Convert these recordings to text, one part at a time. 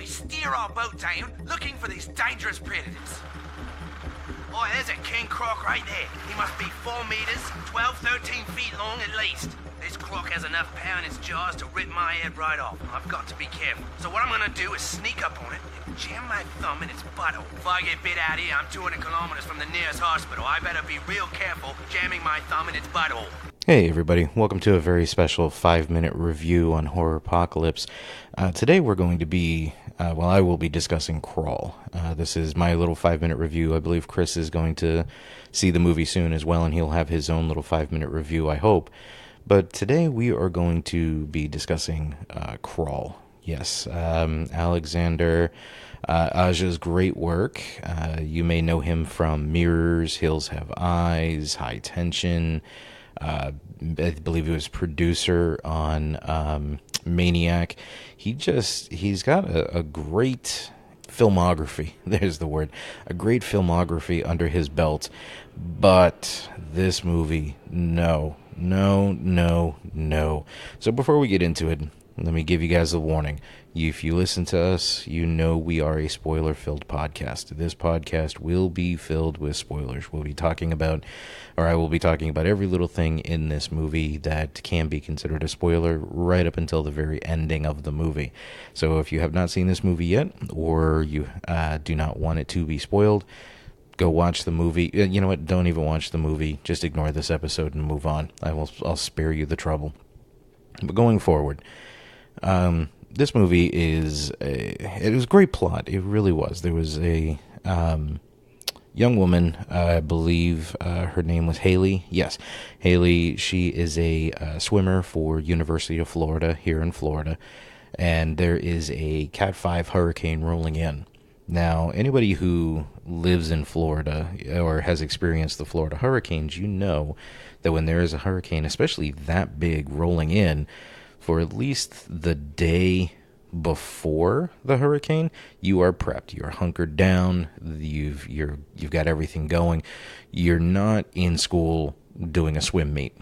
we steer our boat down looking for these dangerous predators. Oh, there's a king croc right there. He must be 4 meters, 12, 13 feet long at least. This croc has enough power in its jaws to rip my head right off. I've got to be careful. So what I'm gonna do is sneak up on it and jam my thumb in its butthole. If I get bit out here, I'm 200 kilometers from the nearest hospital. I better be real careful jamming my thumb in its butthole. Hey everybody, welcome to a very special 5-minute review on Horror Apocalypse. Today we're going to be, I will be discussing Crawl. This is my little 5-minute review. I believe Chris is going to see the movie soon as well, and he'll have his own little 5-minute review, I hope. But today we are going to be discussing Crawl. Yes, Alexander Aja's great work. You may know him from Mirrors, Hills Have Eyes, High Tension. I believe he was producer on Maniac. He's got a great filmography. There's the word. A great filmography under his belt. But this movie, no. So before we get into it, let me give you guys a warning. If you listen to us, you know we are a spoiler-filled podcast. This podcast will be filled with spoilers. I will be talking about every little thing in this movie that can be considered a spoiler right up until the very ending of the movie. So if you have not seen this movie yet, or you do not want it to be spoiled, go watch the movie. You know what? Don't even watch the movie. Just ignore this episode and move on. I'll spare you the trouble. But going forward, this movie it was a great plot. It really was. There was a young woman, I believe her name was Haley. Yes, Haley. She is a swimmer for University of Florida here in Florida, and there is a Cat 5 hurricane rolling in. Now, anybody who lives in Florida or has experienced the Florida hurricanes, you know that when there is a hurricane, especially that big, rolling in, for at least the day before the hurricane, you are prepped. You're hunkered down. You've got everything going. You're not in school doing a swim meet.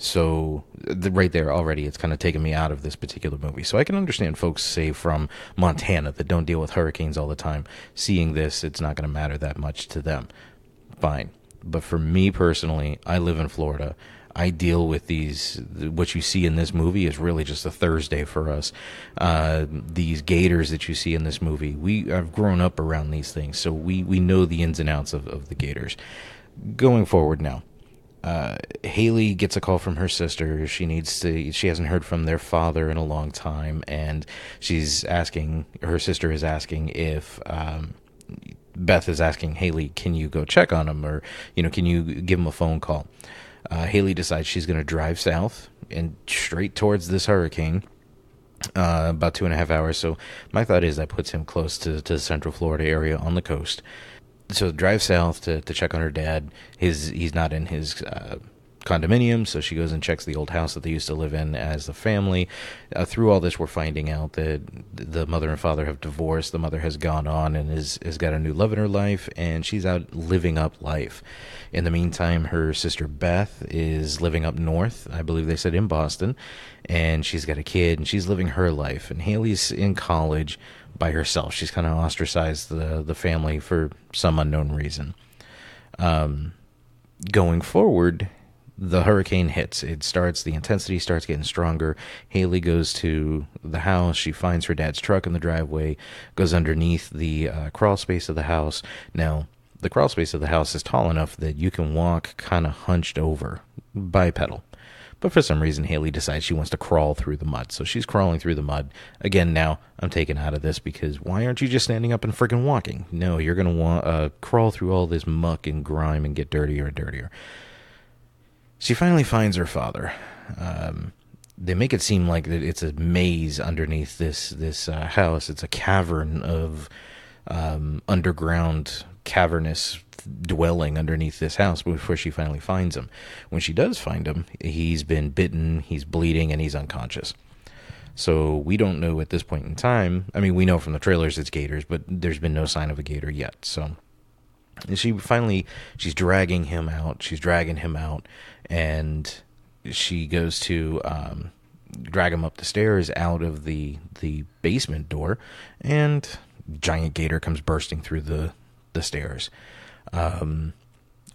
So right there already, it's kind of taken me out of this particular movie. So I can understand folks, say, from Montana that don't deal with hurricanes all the time. Seeing this, it's not going to matter that much to them. Fine. But for me personally, I live in Florida. I deal with these. What you see in this movie is really just a Thursday for us. These gators that you see in this movie, I've grown up around these things, so we know the ins and outs of the gators. Going forward now, Haley gets a call from her sister. She hasn't heard from their father in a long time, and her sister is asking if Beth is asking Haley, can you go check on him, or can you give him a phone call? Haley decides she's going to drive south and straight towards this hurricane, about 2.5 hours. So my thought is that puts him close to the Central Florida area on the coast. So drive south to check on her dad. He's not in his condominium, so she goes and checks the old house that they used to live in as a family. Through all this, we're finding out that the mother and father have divorced. The mother has gone on and has got a new love in her life, and she's out living up life. In the meantime, her sister Beth is living up north, I believe they said in Boston, and she's got a kid, and she's living her life. And Haley's in college by herself. She's kind of ostracized the family for some unknown reason. Going forward, the hurricane hits. The intensity starts getting stronger. Haley goes to the house. She finds her dad's truck in the driveway, goes underneath the crawl space of the house. Now, the crawl space of the house is tall enough that you can walk kind of hunched over, bipedal. But for some reason, Haley decides she wants to crawl through the mud. So she's crawling through the mud. Again, now, I'm taken out of this because why aren't you just standing up and freaking walking? No, you're going to crawl through all this muck and grime and get dirtier and dirtier. She finally finds her father. They make it seem like that it's a maze underneath this house. It's a cavern of underground, cavernous dwelling underneath this house before she finally finds him. When she does find him, he's been bitten, he's bleeding, and he's unconscious. So we don't know at this point in time. I mean, we know from the trailers it's gators, but there's been no sign of a gator yet. So she's dragging him out, and she goes to drag him up the stairs out of the basement door, and giant gator comes bursting through the stairs.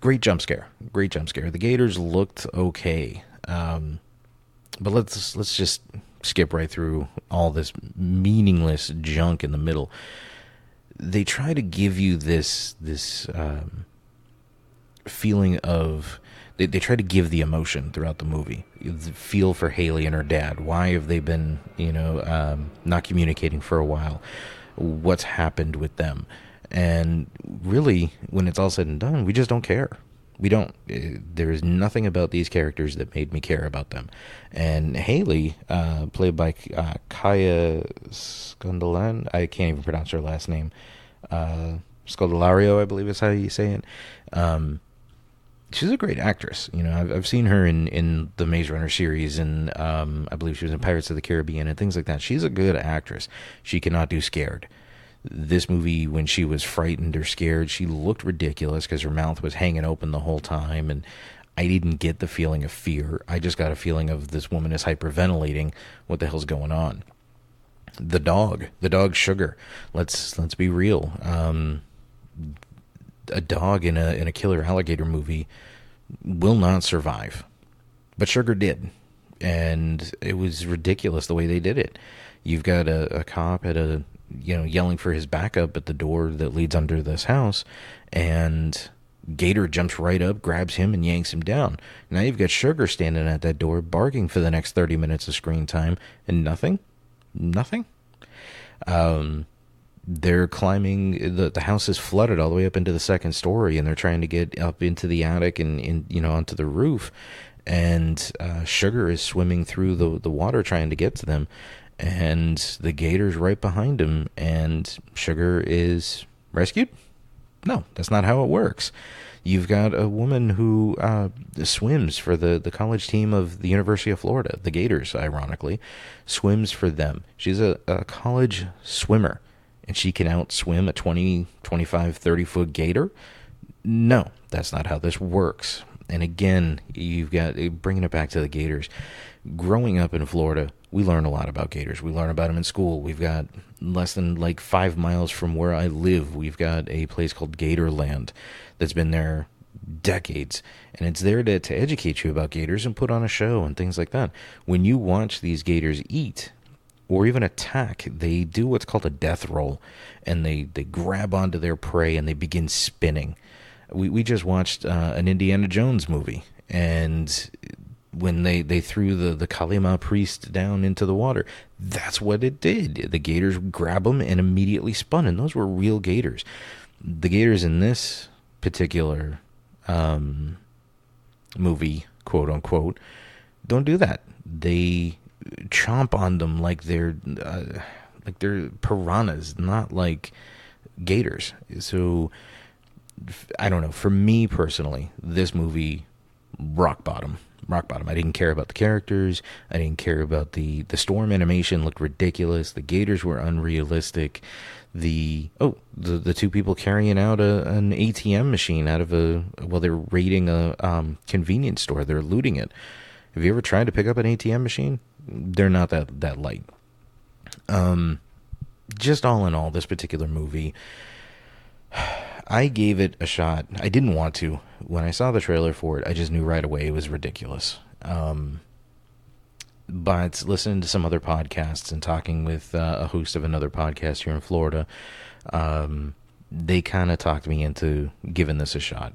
Great jump scare. The gators looked okay. But let's just skip right through all this meaningless junk in the middle. They try to give you this feeling of... They try to give the emotion throughout the movie. The feel for Haley and her dad. Why have they been, not communicating for a while? What's happened with them? And really, when it's all said and done, we just don't care. We don't. There is nothing about these characters that made me care about them. And Haley, played by Kaya Scodelario, I can't even pronounce her last name. Scodelario, I believe is how you say it. She's a great actress. I've seen her in the Maze Runner series, and I believe she was in Pirates of the Caribbean and things like that. She's a good actress. She cannot do scared. This movie, when she was frightened or scared, she looked ridiculous because her mouth was hanging open the whole time, and I didn't get the feeling of fear. I just got a feeling of this woman is hyperventilating. What the hell's going on? The dog Sugar. Let's be real. A dog in a killer alligator movie will not survive, but Sugar did, and it was ridiculous the way they did it. You've got a cop at yelling for his backup at the door that leads under this house, and Gator jumps right up, grabs him, and yanks him down. Now you've got Sugar standing at that door, barking for the next 30 minutes of screen time, and nothing. They're climbing, the house is flooded all the way up into the second story, and they're trying to get up into the attic and onto the roof, and Sugar is swimming through the water trying to get to them, and the gator's right behind him, and Sugar is rescued? No, that's not how it works. You've got a woman who swims for the college team of the University of Florida, the Gators, ironically, swims for them. She's a college swimmer, and she can outswim a 20, 25, 30-foot gator? No, that's not how this works. And again, you've got, bringing it back to the gators, growing up in Florida, we learn a lot about gators. We learn about them in school. We've got less than 5 miles from where I live, we've got a place called Gatorland that's been there decades, and it's there to educate you about gators and put on a show and things like that. When you watch these gators eat or even attack, they do what's called a death roll, and they grab onto their prey and they begin spinning. We just watched an Indiana Jones movie, and when they threw the Kalima priest down into the water, that's what it did. The gators grab them and immediately spun, and those were real gators. The gators in this particular movie, quote unquote, don't do that. They chomp on them like they're piranhas, not like gators. So I don't know. For me personally, this movie, rock bottom. I didn't care about the characters. I didn't care about the storm animation. Looked ridiculous. The gators were unrealistic. The two people carrying out an ATM machine out of they're raiding a convenience store. They're looting it. Have you ever tried to pick up an ATM machine? They're not that light. Just all in all, this particular movie, I gave it a shot. I didn't want to. When I saw the trailer for it, I just knew right away it was ridiculous. But listening to some other podcasts and talking with a host of another podcast here in Florida, they kind of talked me into giving this a shot.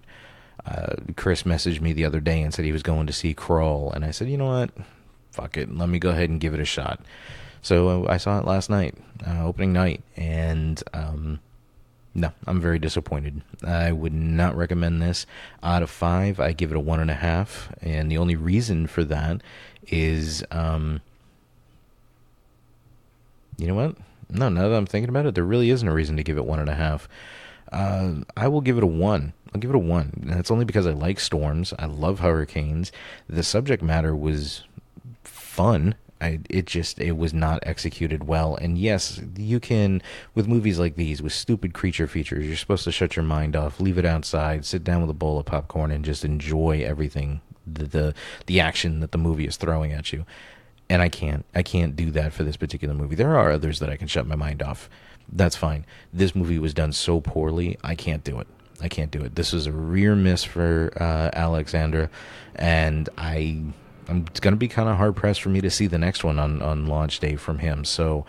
Chris messaged me the other day and said he was going to see Crawl, and I said, you know what? Fuck it. Let me go ahead and give it a shot. So I saw it last night, opening night, and no, I'm very disappointed. I would not recommend this. Out of 5, I give it a 1.5, and the only reason for that is, you know what? No, now that I'm thinking about it, there really isn't a reason to give it 1.5. I will give it a 1. I'll give it a 1. And that's only because I like storms. I love hurricanes. The subject matter was fun. It was not executed well. And yes, you can, with movies like these, with stupid creature features, you're supposed to shut your mind off, leave it outside, sit down with a bowl of popcorn, and just enjoy everything, the action that the movie is throwing at you. And I can't do that for this particular movie. There are others that I can shut my mind off. That's fine. This movie was done so poorly, I can't do it. I can't do it. This was a rear miss for Alexander, and it's going to be kind of hard pressed for me to see the next one on launch day from him. So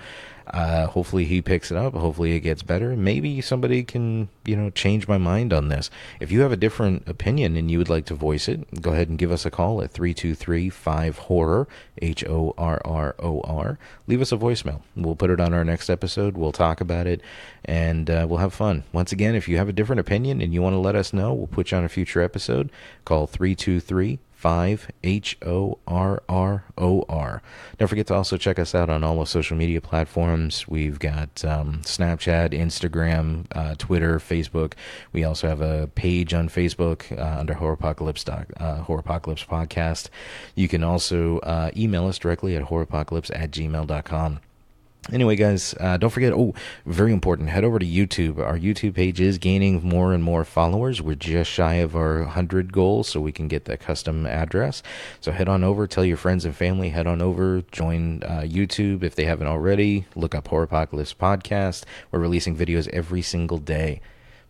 hopefully he picks it up. Hopefully it gets better. Maybe somebody can, change my mind on this. If you have a different opinion and you would like to voice it, go ahead and give us a call at 323-5-HORROR, HORROR. Leave us a voicemail. We'll put it on our next episode. We'll talk about it, and we'll have fun. Once again, if you have a different opinion and you want to let us know, we'll put you on a future episode. Call 323-5-HORROR. Don't forget to also check us out on all the social media platforms. We've got Snapchat, Instagram, Twitter, Facebook. We also have a page on Facebook under Horrorpocalypse Podcast. You can also email us directly at horrorpocalypse@gmail.com. Anyway, guys, don't forget, very important, head over to YouTube. Our YouTube page is gaining more and more followers. We're just shy of our 100 goal, so we can get that custom address. So head on over, tell your friends and family, head on over, join YouTube if they haven't already. Look up Horrorpocalypse Podcast. We're releasing videos every single day.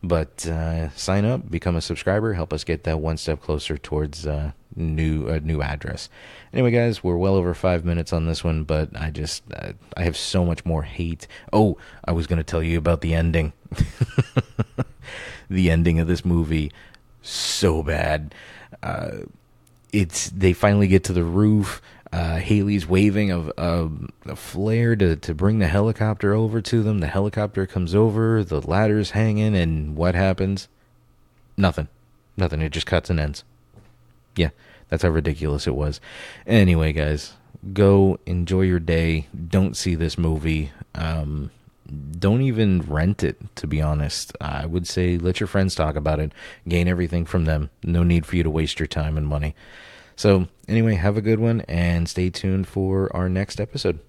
But sign up, become a subscriber, help us get that one step closer towards a new address. Anyway, guys, we're well over 5 minutes on this one, but I have so much more hate. Oh, I was going to tell you about the ending. The ending of this movie, so bad. They finally get to the roof. Haley's waving a flare to bring the helicopter over to them. The helicopter comes over, the ladder's hanging, and what happens? Nothing. It just cuts and ends. Yeah, that's how ridiculous it was. Anyway, guys, go enjoy your day. Don't see this movie. Don't even rent it, to be honest. I would say let your friends talk about it. Gain everything from them. No need for you to waste your time and money. So, anyway, have a good one, and stay tuned for our next episode.